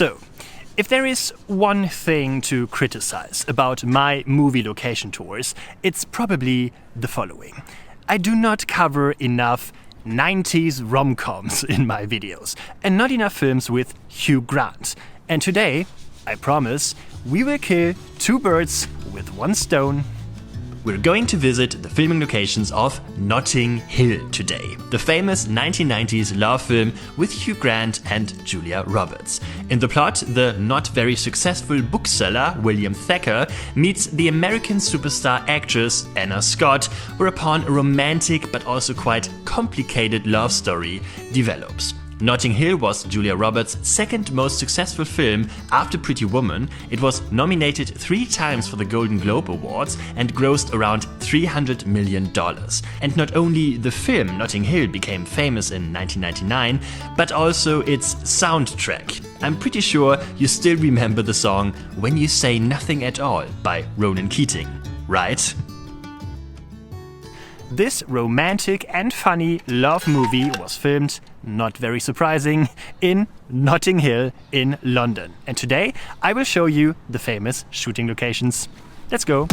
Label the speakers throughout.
Speaker 1: So, if there is one thing to criticize about my movie location tours, it's probably the following. I do not cover enough 90s rom-coms in my videos, and not enough films with Hugh Grant. And today, I promise, we will kill two birds with one stone. We're going to visit the filming locations of Notting Hill today, the famous 1990s love film with Hugh Grant and Julia Roberts. In the plot, the not very successful bookseller William Thacker meets the American superstar actress Anna Scott, whereupon a romantic but also quite complicated love story develops. Notting Hill was Julia Roberts' second most successful film after Pretty Woman. It was nominated 3 times for the Golden Globe Awards and grossed around $300 million. And not only the film Notting Hill became famous in 1999, but also its soundtrack. I'm pretty sure you still remember the song When You Say Nothing at All by Ronan Keating, right? This romantic and funny love movie was filmed, not very surprising, in Notting Hill in London. And today I will show you the famous shooting locations. Let's go!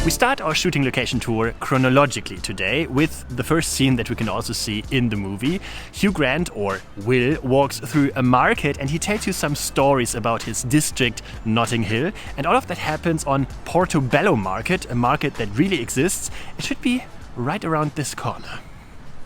Speaker 1: We start our shooting location tour chronologically today with the first scene that we can also see in the movie. Hugh Grant, or Will, walks through a market and he tells you some stories about his district, Notting Hill. And all of that happens on Portobello Market, a market that really exists. It should be right around this corner.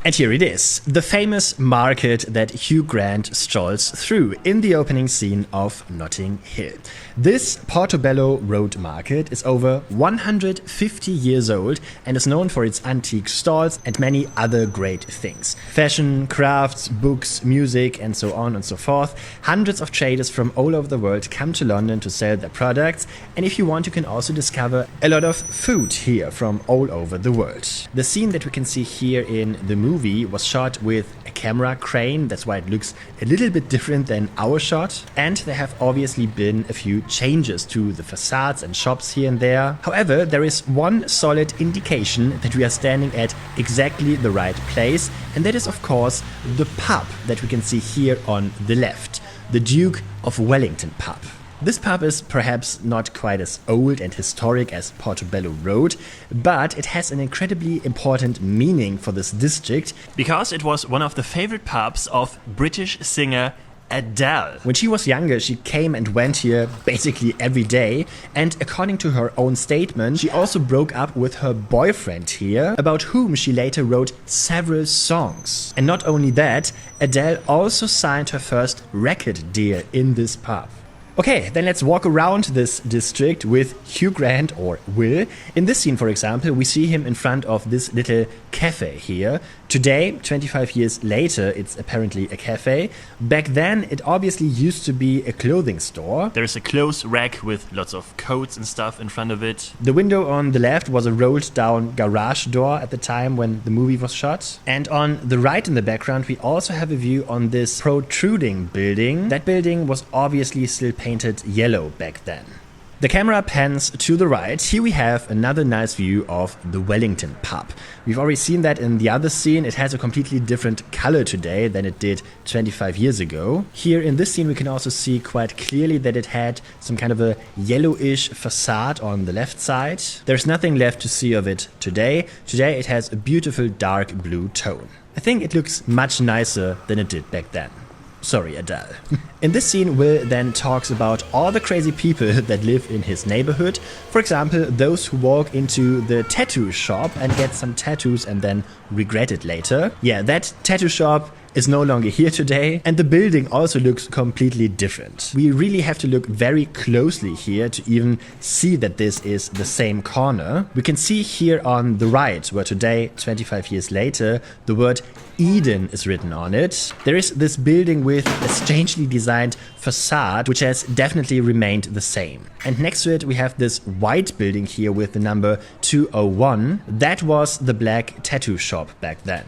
Speaker 1: And here it is, the famous market that Hugh Grant strolls through in the opening scene of Notting Hill. This Portobello Road market is over 150 years old and is known for its antique stalls and many other great things. Fashion, crafts, books, music, and so on and so forth. Hundreds of traders from all over the world come to London to sell their products, and if you want, you can also discover a lot of food here from all over the world. The scene that we can see here in the movie was shot with a camera crane, that's why it looks a little bit different than our shot. And there have obviously been a few changes to the facades and shops here and there. However, there is one solid indication that we are standing at exactly the right place, and that is of course the pub that we can see here on the left, the Duke of Wellington pub. This pub is perhaps not quite as old and historic as Portobello Road, but it has an incredibly important meaning for this district because it was one of the favorite pubs of British singer Adele. When she was younger, she came and went here basically every day, and according to her own statement, she also broke up with her boyfriend here, about whom she later wrote several songs. And not only that, Adele also signed her first record deal in this pub. Okay, then let's walk around this district with Hugh Grant, or Will. In this scene, for example, we see him in front of this little cafe here. Today, 25 years later, it's apparently a cafe. Back then, it obviously used to be a clothing store. There's a clothes rack with lots of coats and stuff in front of it. The window on the left was a rolled down garage door at the time when the movie was shot. And on the right in the background, we also have a view on this protruding building. That building was obviously still painted yellow back then. The camera pans to the right. Here we have another nice view of the Wellington pub. We've already seen that in the other scene. It has a completely different color today than it did 25 years ago. Here in this scene we can also see quite clearly that it had some kind of a yellowish facade on the left side. There's nothing left to see of it today. Today it has a beautiful dark blue tone. I think it looks much nicer than it did back then. Sorry, Adele. In this scene, Will then talks about all the crazy people that live in his neighborhood. For example, those who walk into the tattoo shop and get some tattoos and then regret it later. Yeah, that tattoo shop is no longer here today, and the building also looks completely different. We really have to look very closely here to even see that this is the same corner. We can see here on the right, where today, 25 years later, the word Eden is written on it. There is this building with a strangely designed facade, which has definitely remained the same. And next to it, we have this white building here with the number 201. That was the black tattoo shop back then.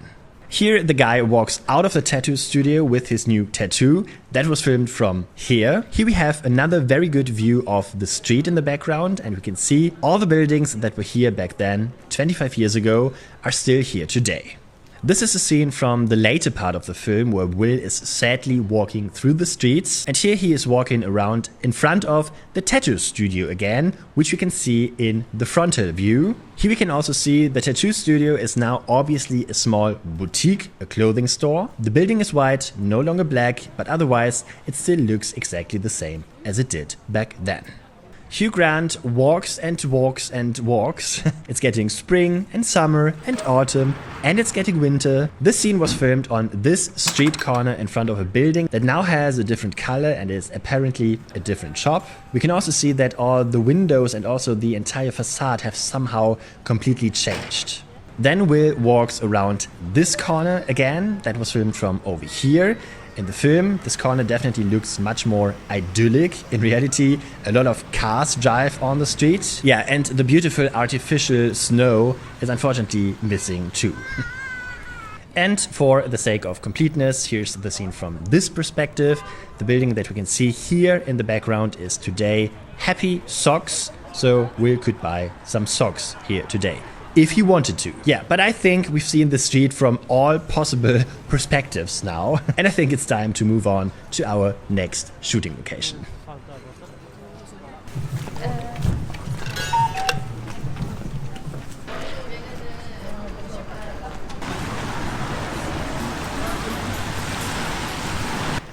Speaker 1: Here the guy walks out of the tattoo studio with his new tattoo. That was filmed from here. Here we have another very good view of the street in the background, and we can see all the buildings that were here back then, 25 years ago, are still here today. This is a scene from the later part of the film where Will is sadly walking through the streets, and here he is walking around in front of the tattoo studio again, which we can see in the frontal view. Here we can also see the tattoo studio is now obviously a small boutique, a clothing store. The building is white, no longer black, but otherwise it still looks exactly the same as it did back then. Hugh Grant walks and walks and walks. It's getting spring and summer and autumn, and it's getting winter. This scene was filmed on this street corner in front of a building that now has a different color and is apparently a different shop. We can also see that all the windows and also the entire facade have somehow completely changed. Then Will walks around this corner again. That was filmed from over here. In the film, this corner definitely looks much more idyllic. In reality, a lot of cars drive on the street. Yeah, and the beautiful artificial snow is unfortunately missing too. And for the sake of completeness, here's the scene from this perspective. The building that we can see here in the background is today Happy Socks. So Will could buy some socks here today, if he wanted to. Yeah, but I think we've seen the street from all possible perspectives now. And I think it's time to move on to our next shooting location.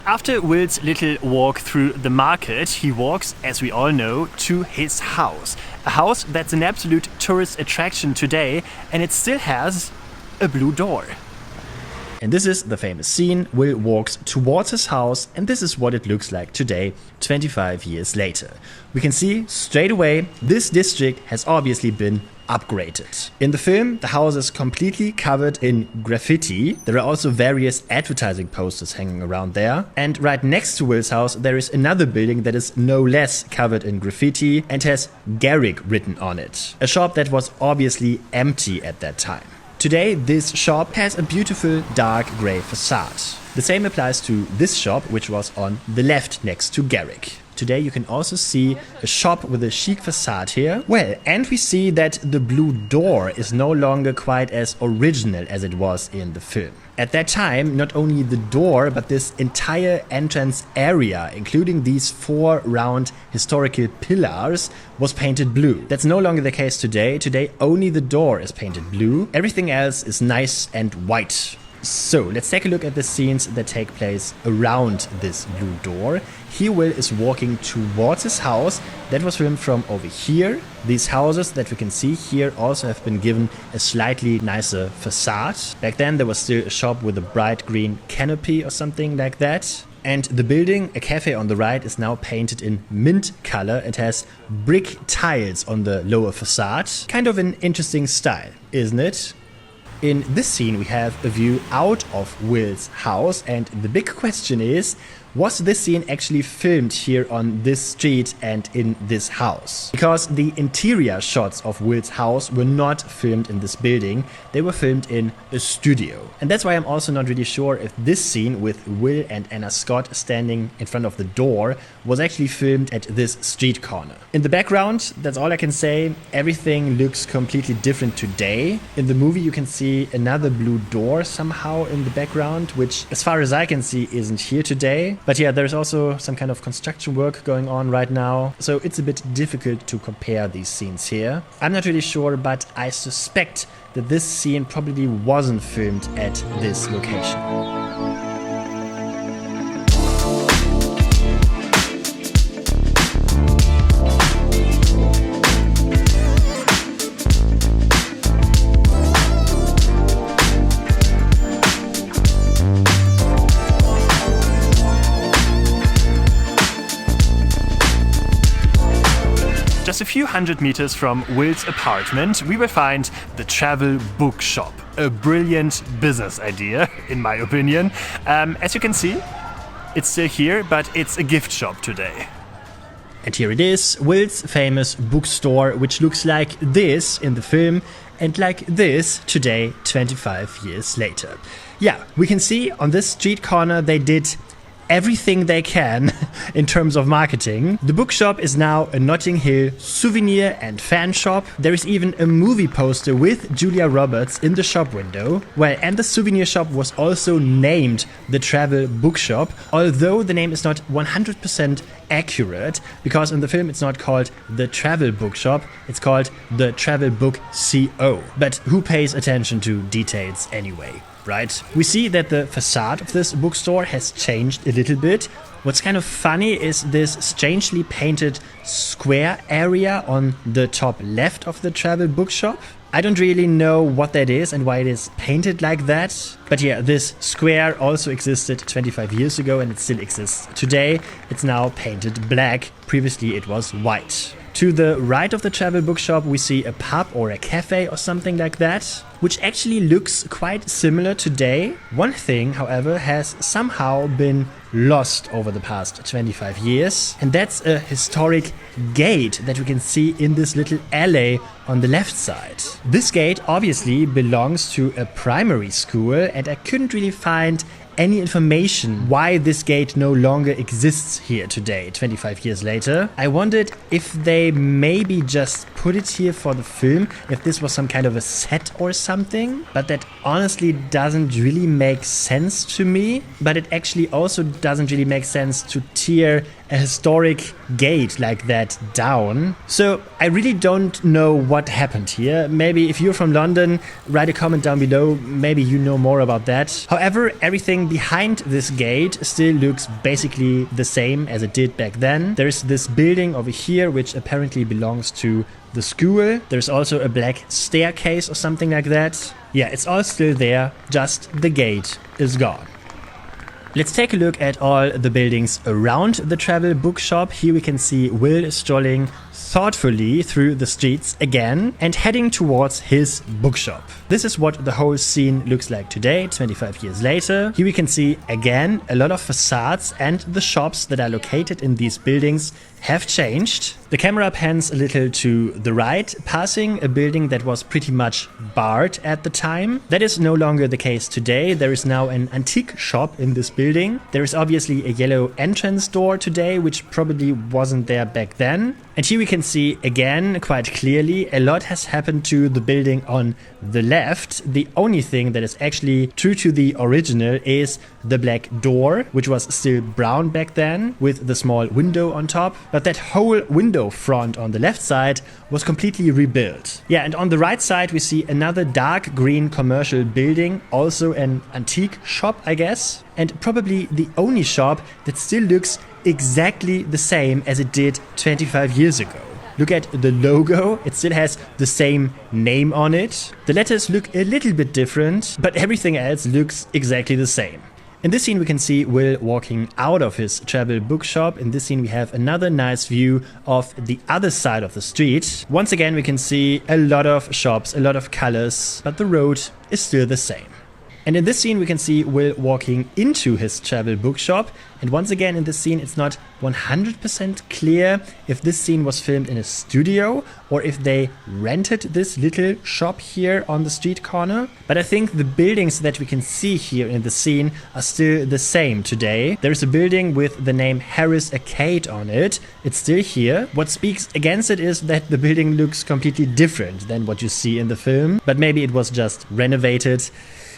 Speaker 1: After Will's little walk through the market, he walks, as we all know, to his house. A house that's an absolute tourist attraction today, and it still has a blue door. And this is the famous scene. Will walks towards his house, and this is what it looks like today, 25 years later. We can see straight away this district has obviously been upgraded. In the film, the house is completely covered in graffiti. There are also various advertising posters hanging around there. And right next to Will's house, there is another building that is no less covered in graffiti and has Garrick written on it. A shop that was obviously empty at that time. Today, this shop has a beautiful dark grey facade. The same applies to this shop, which was on the left next to Garrick. Today you can also see a shop with a chic facade here. Well, and we see that the blue door is no longer quite as original as it was in the film. At that time, not only the door, but this entire entrance area, including these 4 round historical pillars, was painted blue. That's no longer the case today. Today only the door is painted blue. Everything else is nice and white. So let's take a look at the scenes that take place around this blue door. Here Will is walking towards his house. That was filmed from over here. These houses that we can see here also have been given a slightly nicer facade. Back then there was still a shop with a bright green canopy or something like that. And the building, a cafe on the right, is now painted in mint color. It has brick tiles on the lower facade. Kind of an interesting style, isn't it? In this scene we have a view out of Will's house, and the big question is, was this scene actually filmed here on this street and in this house? Because the interior shots of Will's house were not filmed in this building, they were filmed in a studio. And that's why I'm also not really sure if this scene with Will and Anna Scott standing in front of the door was actually filmed at this street corner. In the background, that's all I can say, everything looks completely different today. In the movie you can see another blue door somehow in the background, which as far as I can see isn't here today. But yeah, there's also some kind of construction work going on right now, so it's a bit difficult to compare these scenes here. I'm not really sure, but I suspect that this scene probably wasn't filmed at this location. few hundred meters from Will's apartment, we will find the travel bookshop. A brilliant business idea, in my opinion. As you can see, it's still here, but it's a gift shop today. And here it is, Will's famous bookstore, which looks like this in the film and like this today, 25 years later. Yeah, we can see on this street corner they did everything they can in terms of marketing. The bookshop is now a Notting Hill souvenir and fan shop. There is even a movie poster with Julia Roberts in the shop window. Well, and the souvenir shop was also named the Travel Bookshop, although the name is not 100% accurate, because in the film it's not called the Travel Bookshop, it's called the Travel Book Co. But who pays attention to details anyway? Right? We see that the facade of this bookstore has changed a little bit. What's kind of funny is this strangely painted square area on the top left of the travel bookshop. I don't really know what that is and why it is painted like that. But yeah, this square also existed 25 years ago and it still exists today. It's now painted black. Previously it was white. To the right of the travel bookshop we see a pub or a cafe or something like that, which actually looks quite similar today. One thing, however, has somehow been lost over the past 25 years, and that's a historic gate that we can see in this little alley on the left side. This gate obviously belongs to a primary school, and I couldn't really find any information why this gate no longer exists here today, 25 years later. I wondered if they maybe just put it here for the film, if this was some kind of a set or something, but that honestly doesn't really make sense to me. But it actually also doesn't really make sense to tear a historic gate like that down. So I really don't know what happened here. Maybe if you're from London, write a comment down below, maybe you know more about that. However, everything behind this gate still looks basically the same as it did back then. There's this building over here which apparently belongs to the school. There's also a black staircase or something like that. Yeah, it's all still there, just the gate is gone. Let's take a look at all the buildings around the travel bookshop. Here we can see Will strolling thoughtfully through the streets again and heading towards his bookshop. This is what the whole scene looks like today, 25 years later. Here we can see again a lot of facades, and the shops that are located in these buildings have changed. The camera pans a little to the right, passing a building that was pretty much barred at the time. That is no longer the case today. There is now an antique shop in this building. There is obviously a yellow entrance door today, which probably wasn't there back then. And here we can see again quite clearly a lot has happened to the building on the left. The only thing that is actually true to the original is the black door, which was still brown back then with the small window on top. But that whole window front on the left side was completely rebuilt. Yeah, and on the right side we see another dark green commercial building, also an antique shop, I guess. And probably the only shop that still looks exactly the same as it did 25 years ago. Look at the logo, it still has the same name on it. The letters look a little bit different, but everything else looks exactly the same. In this scene we can see Will walking out of his travel bookshop. In this scene we have another nice view of the other side of the street. Once again we can see a lot of shops, a lot of colors, but the road is still the same. And in this scene we can see Will walking into his travel bookshop, and once again in this scene it's not 100% clear if this scene was filmed in a studio or if they rented this little shop here on the street corner. But I think the buildings that we can see here in the scene are still the same today. There is a building with the name Harris Arcade on it. It's still here. What speaks against it is that the building looks completely different than what you see in the film, but maybe it was just renovated.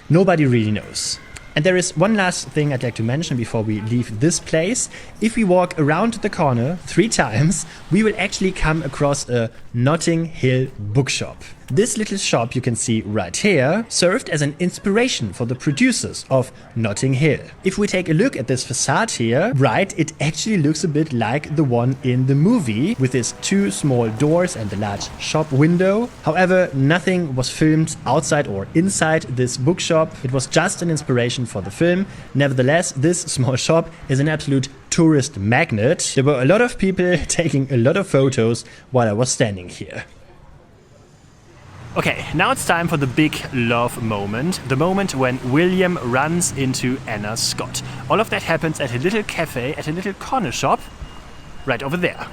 Speaker 1: Nobody really knows. And there is one last thing I'd like to mention before we leave this place. If we walk around the corner 3 times, we will actually come across a Notting Hill bookshop. This little shop you can see right here served as an inspiration for the producers of Notting Hill. If we take a look at this facade here, right, it actually looks a bit like the one in the movie with its two small doors and the large shop window. However, nothing was filmed outside or inside this bookshop. It was just an inspiration for the film. Nevertheless, this small shop is an absolute tourist magnet. There were a lot of people taking a lot of photos while I was standing here. Okay, now it's time for the big love moment. The moment when William runs into Anna Scott. All of that happens at a little cafe, at a little corner shop, right over there.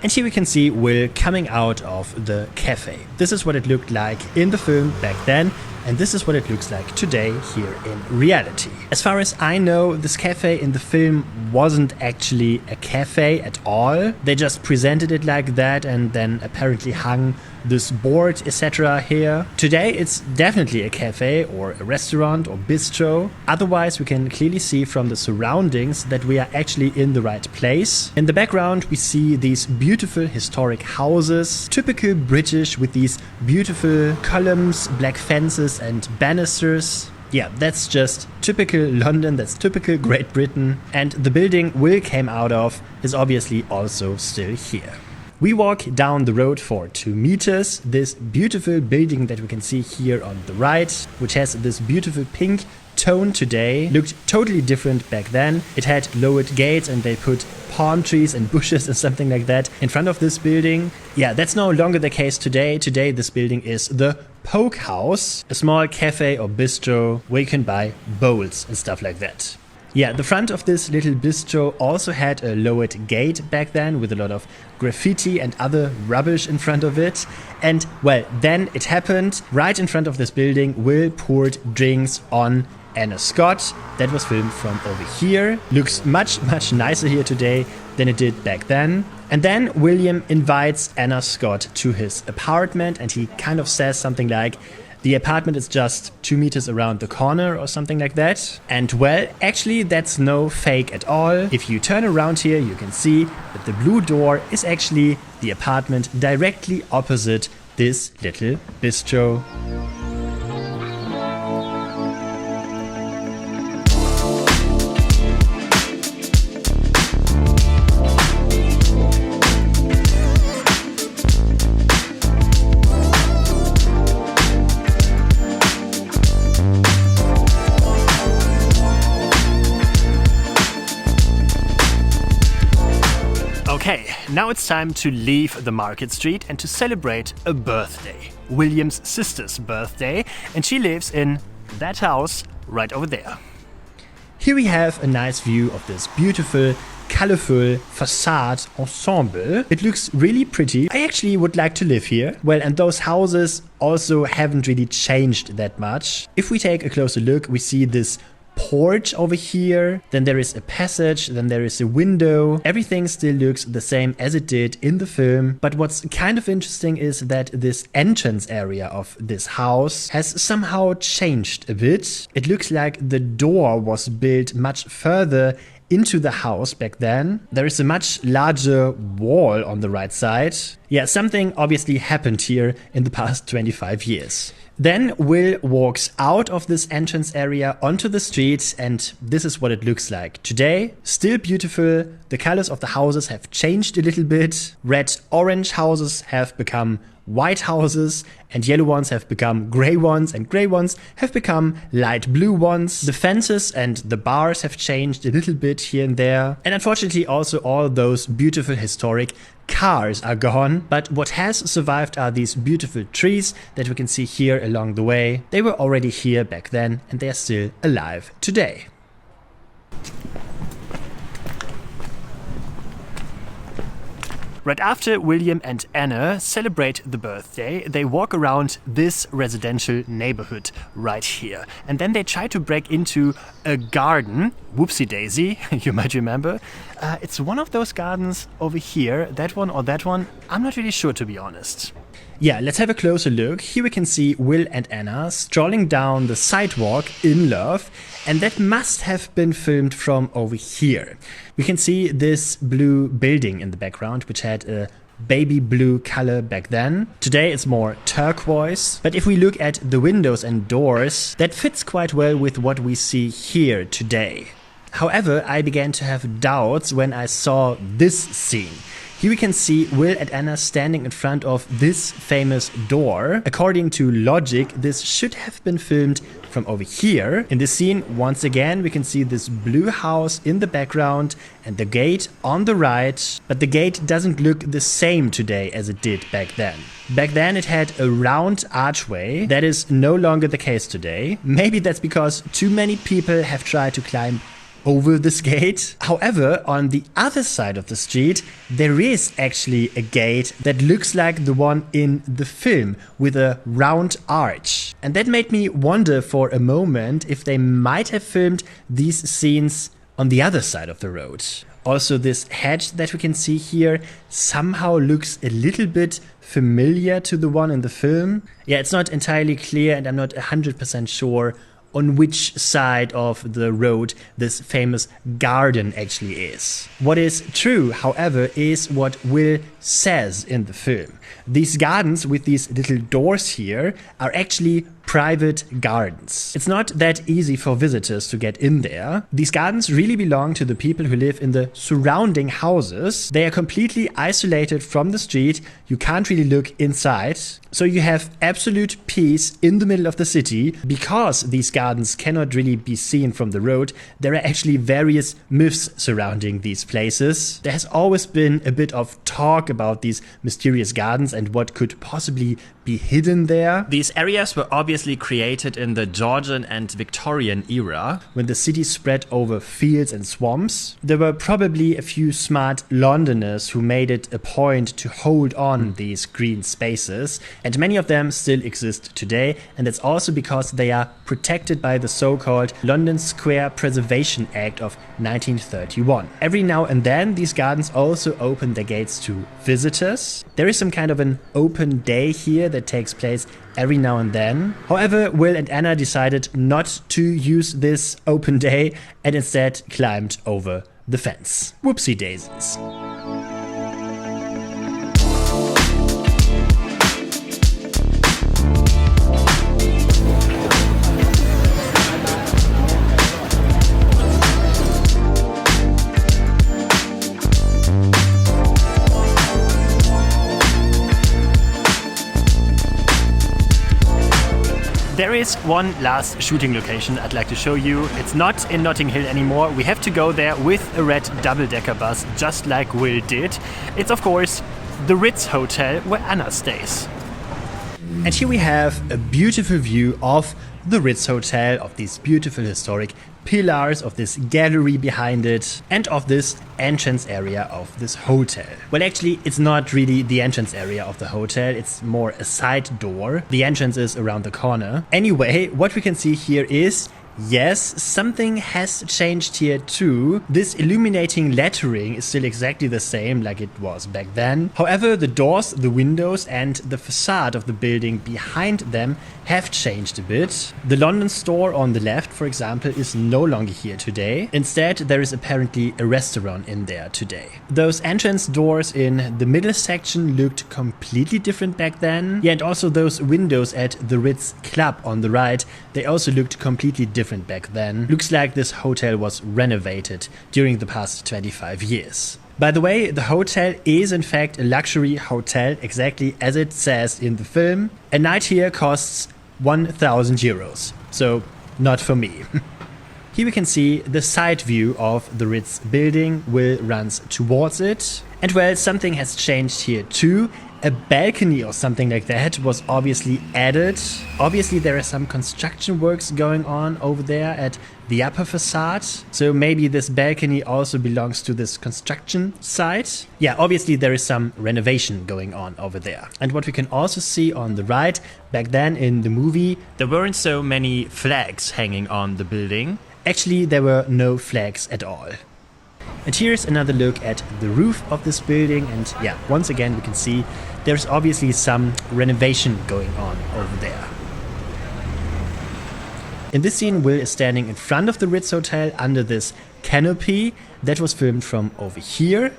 Speaker 1: And here we can see Will coming out of the cafe. This is what it looked like in the film back then, and this is what it looks like today here in reality. As far as I know, this cafe in the film wasn't actually a cafe at all. They just presented it like that and then apparently hung this board, etc. here. Today it's definitely a cafe or a restaurant or bistro. Otherwise we can clearly see from the surroundings that we are actually in the right place. In the background we see these beautiful historic houses, typical British with these beautiful columns, black fences and banisters. Yeah, that's just typical London, that's typical Great Britain. And the building Will came out of is obviously also still here. We walk down the road for 2 meters. This beautiful building that we can see here on the right, which has this beautiful pink tone today, looked totally different back then. It had lowered gates and they put palm trees and bushes and something like that in front of this building. Yeah, that's no longer the case today. Today this building is the Poke House, a small cafe or bistro where you can buy bowls and stuff like that. Yeah, the front of this little bistro also had a lowered gate back then with a lot of graffiti and other rubbish in front of it. And well, then it happened. Right in front of this building, Will poured drinks on Anna Scott. That was filmed from over here. Looks much nicer here today than it did back then. And then William invites Anna Scott to his apartment and he kind of says something like, the apartment is just 2 meters around the corner or something like that. And well, actually that's no fake at all. If you turn around here, you can see that the blue door is actually the apartment directly opposite this little bistro. Okay, now it's time to leave the market street and to celebrate a birthday. William's sister's birthday, and she lives in that house right over there. Here we have a nice view of this beautiful, colorful facade ensemble. It looks really pretty. I actually would like to live here. Well, and those houses also haven't really changed that much. If we take a closer look, we see this porch over here, then there is a passage, then there is a window. Everything still looks the same as it did in the film, but what's kind of interesting is that this entrance area of this house has somehow changed a bit. It looks like the door was built much further into the house back then. There is a much larger wall on the right side. Yeah, something obviously happened here in the past 25 years. Then Will walks out of this entrance area onto the street, and this is what it looks like today. Still beautiful. The colors of the houses have changed a little bit. Red-orange houses have become white houses, and yellow ones have become gray ones, and gray ones have become light blue ones. The fences and the bars have changed a little bit here and there. And unfortunately also all those beautiful historic cars are gone, but what has survived are these beautiful trees that we can see here along the way. They were already here back then and they are still alive today. Right after William and Anna celebrate the birthday, they walk around this residential neighborhood right here. And then they try to break into a garden. Whoopsie daisy, you might remember. It's one of those gardens over here, that one or that one. I'm not really sure, to be honest. Yeah, let's have a closer look. Here we can see Will and Anna strolling down the sidewalk in love, and that must have been filmed from over here. We can see this blue building in the background, which had a baby blue color back then. Today it's more turquoise. But if we look at the windows and doors, that fits quite well with what we see here today. However, I began to have doubts when I saw this scene. Here we can see Will and Anna standing in front of this famous door. According to logic, this should have been filmed from over here. In this scene, once again, we can see this blue house in the background and the gate on the right. But the gate doesn't look the same today as it did back then. Back then it had a round archway. That is no longer the case today. Maybe that's because too many people have tried to climb over this gate. However, on the other side of the street, there is actually a gate that looks like the one in the film with a round arch. And that made me wonder for a moment if they might have filmed these scenes on the other side of the road. Also, this hedge that we can see here somehow looks a little bit familiar to the one in the film. Yeah, it's not entirely clear and I'm not 100% sure on which side of the road this famous garden actually is. What is true, however, is what Will says in the film. These gardens with these little doors here are actually private gardens. It's not that easy for visitors to get in there. These gardens really belong to the people who live in the surrounding houses. They are completely isolated from the street. You can't really look inside. So you have absolute peace in the middle of the city. Because these gardens cannot really be seen from the road, there are actually various myths surrounding these places. There has always been a bit of talk about these mysterious gardens and what could possibly be hidden there. These areas were obviously created in the Georgian and Victorian era, when the city spread over fields and swamps. There were probably a few smart Londoners who made it a point to hold on these green spaces, and many of them still exist today, and that's also because they are protected by the so-called London Square Preservation Act of 1931. Every now and then these gardens also open their gates to visitors. There is some kind of an open day here that takes place every now and then. However, Will and Anna decided not to use this open day and instead climbed over the fence. Whoopsie daisies. There is one last shooting location I'd like to show you. It's not in Notting Hill anymore. We have to go there with a red double-decker bus, just like Will did. It's of course the Ritz Hotel where Anna stays. And here we have a beautiful view of the Ritz Hotel, of these beautiful historic pillars, of this gallery behind it, and of this entrance area of this hotel. Well, actually, it's not really the entrance area of the hotel, it's more a side door. The entrance is around the corner. Anyway, what we can see here is, yes, something has changed here too. This illuminating lettering is still exactly the same like it was back then. However, the doors, the windows and the facade of the building behind them have changed a bit. The London store on the left, for example, is no longer here today. Instead, there is apparently a restaurant in there today. Those entrance doors in the middle section looked completely different back then. Yeah, and also those windows at the Ritz Club on the right, they also looked completely different back then. Looks like this hotel was renovated during the past 25 years. By the way, the hotel is in fact a luxury hotel, exactly as it says in the film. A night here costs 1,000 euros, so not for me. Here we can see the side view of the Ritz building. Will runs towards it. And well, something has changed here too. A balcony or something like that was obviously added. Obviously there are some construction works going on over there at the upper facade. So maybe this balcony also belongs to this construction site. Yeah, obviously there is some renovation going on over there. And what we can also see on the right, back then in the movie, there weren't so many flags hanging on the building. Actually, there were no flags at all. And here's another look at the roof of this building, and yeah, once again we can see there's obviously some renovation going on over there. In this scene, Will is standing in front of the Ritz Hotel under this canopy that was filmed from over here.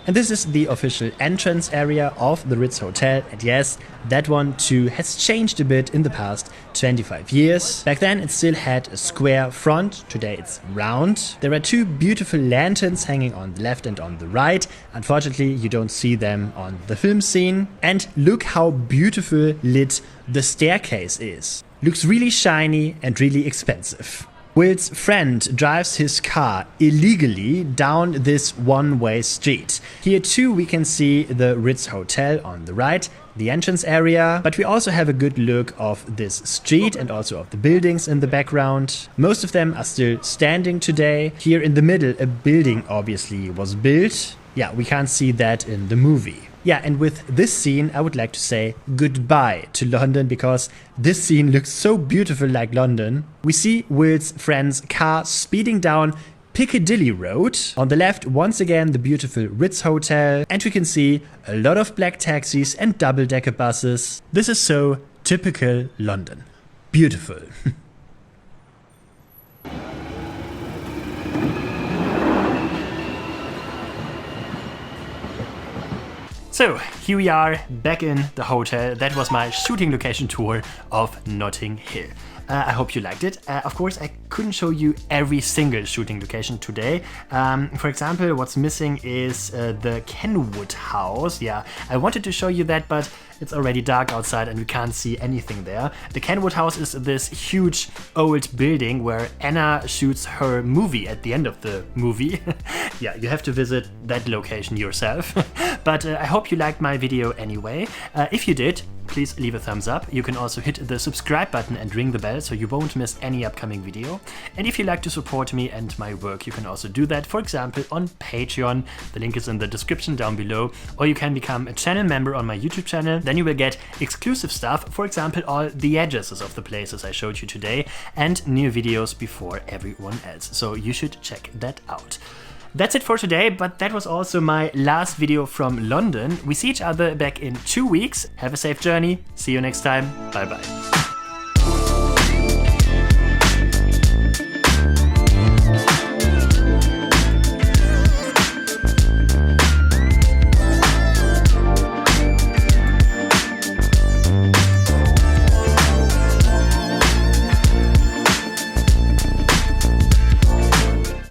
Speaker 1: And this is the official entrance area of the Ritz Hotel. And yes, that one too has changed a bit in the past 25 years. Back then it still had a square front, today it's round. There are two beautiful lanterns hanging on the left and on the right. Unfortunately, you don't see them on the film scene. And look how beautiful lit the staircase is. Looks really shiny and really expensive. Will's friend drives his car illegally down this one-way street. Here too we can see the Ritz Hotel on the right, the entrance area, but we also have a good look of this street and also of the buildings in the background. Most of them are still standing today. Here in the middle a building obviously was built. Yeah, we can't see that in the movie. Yeah, and with this scene, I would like to say goodbye to London because this scene looks so beautiful like London. We see Will's friend's car speeding down Piccadilly Road. On the left, once again, the beautiful Ritz Hotel. And we can see a lot of black taxis and double-decker buses. This is so typical London. Beautiful. So, here we are back in the hotel. That was my shooting location tour of Notting Hill. I hope you liked it. Of course, I couldn't show you every single shooting location today. For example, what's missing is the Kenwood house. Yeah, I wanted to show you that, but it's already dark outside and we can't see anything there. The Kenwood house is this huge old building where Anna shoots her movie at the end of the movie. Yeah, you have to visit that location yourself. But I hope you liked my video anyway. If you did, please leave a thumbs up. You can also hit the subscribe button and ring the bell so you won't miss any upcoming video. And if you like to support me and my work, you can also do that, for example, on Patreon. The link is in the description down below. Or you can become a channel member on my YouTube channel. Then you will get exclusive stuff, for example, all the addresses of the places I showed you today and new videos before everyone else. So you should check that out. That's it for today, but that was also my last video from London. We see each other back in 2 weeks. Have a safe journey. See you next time. Bye bye.